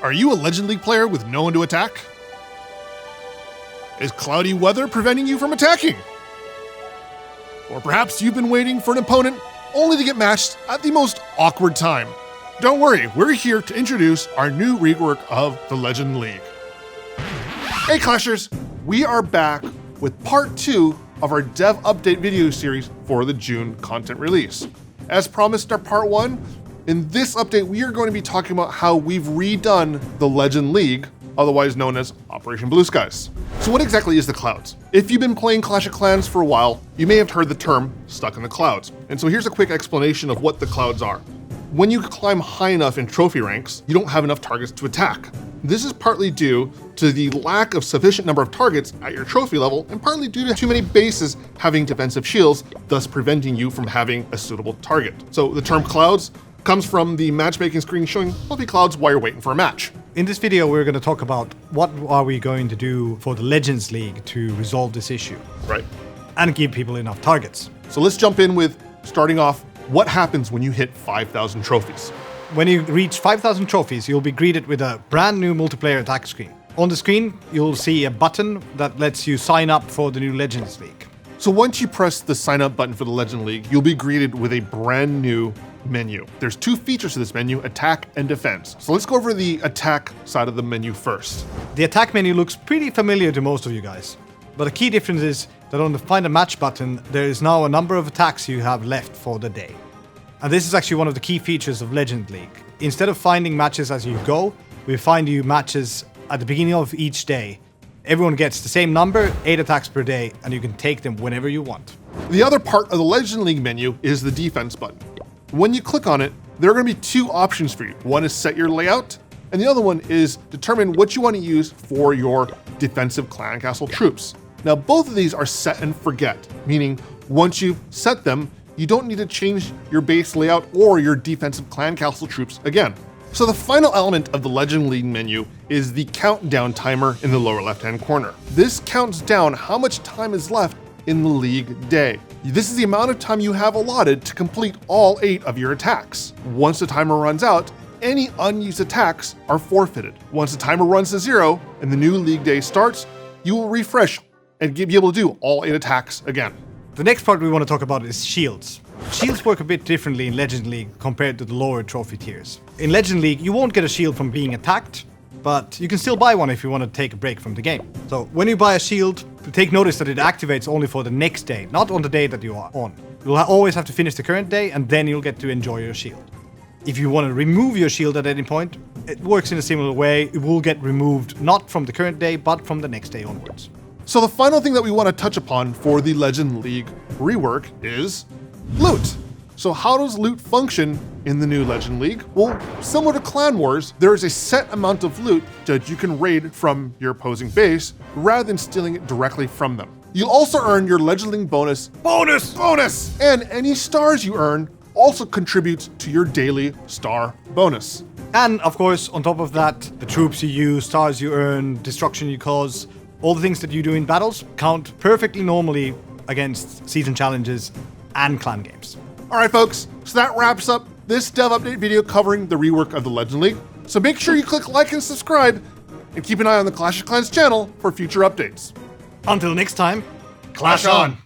Are you a Legend League player with no one to attack? Is cloudy weather preventing you from attacking? Or perhaps you've been waiting for an opponent only to get matched at the most awkward time. Don't worry, we're here to introduce our new rework of the Legend League. Hey Clashers, we are back with part 2 of our dev update video series for the June content release. As promised in our part 1, in this update we are going to be talking about how we've redone the Legend League, otherwise known as Operation Blue Skies. So what exactly is the Clouds? If you've been playing Clash of Clans for a while, you may have heard the term stuck in the clouds. And so here's a quick explanation of what the clouds are. When you climb high enough in trophy ranks, you don't have enough targets to attack. This is partly due to the lack of sufficient number of targets at your trophy level, and partly due to too many bases having defensive shields, thus preventing you from having a suitable target. So the term clouds comes from the matchmaking screen showing fluffy clouds while you're waiting for a match. In this video, we're going to talk about what are we going to do for the Legends League to resolve this issue. Right. And give people enough targets. So let's jump in with starting off, what happens when you hit 5,000 trophies? When you reach 5,000 trophies, you'll be greeted with a brand new multiplayer attack screen. On the screen, you'll see a button that lets you sign up for the new Legends League. So once you press the sign up button for the Legend League, you'll be greeted with a brand new menu. There's 2 features to this menu, attack and defense. So let's go over the attack side of the menu first. The attack menu looks pretty familiar to most of you guys, but the key difference is that on the find a match button, there is now a number of attacks you have left for the day. And this is actually one of the key features of Legend League. Instead of finding matches as you go, we find you matches at the beginning of each day. Everyone gets the same number, 8 attacks per day, and you can take them whenever you want. The other part of the Legend League menu is the defense button. When you click on it, there are going to be 2 options for you. One is set your layout, and the other one is determine what you want to use for your defensive clan castle troops. Now, both of these are set and forget, meaning once you've set them, you don't need to change your base layout or your defensive clan castle troops again. So the final element of the Legend League menu is the countdown timer in the lower left-hand corner. This counts down how much time is left in the league day. This is the amount of time you have allotted to complete all 8 of your attacks. Once the timer runs out, any unused attacks are forfeited. Once the timer runs to 0 and the new league day starts, you will refresh and be able to do all 8 attacks again. The next part we want to talk about is shields. Shields work a bit differently in Legend League compared to the lower trophy tiers. In Legend League, you won't get a shield from being attacked, but you can still buy one if you want to take a break from the game. So when you buy a shield, take notice that it activates only for the next day, not on the day that you are on. You'll always have to finish the current day, and then you'll get to enjoy your shield. If you want to remove your shield at any point, it works in a similar way. It will get removed not from the current day, but from the next day onwards. So the final thing that we want to touch upon for the Legend League rework is loot. So how does loot function in the new Legend League? Well, similar to Clan Wars, there is a set amount of loot that you can raid from your opposing base rather than stealing it directly from them. You'll also earn your Legend League bonus, and any stars you earn also contributes to your daily star bonus. And of course, on top of that, the troops you use, stars you earn, destruction you cause, all the things that you do in battles count perfectly normally against season challenges and clan games. All right, folks, so that wraps up this dev update video covering the rework of the Legend League. So make sure you click like and subscribe, and keep an eye on the Clash of Clans channel for future updates. Until next time, Clash on!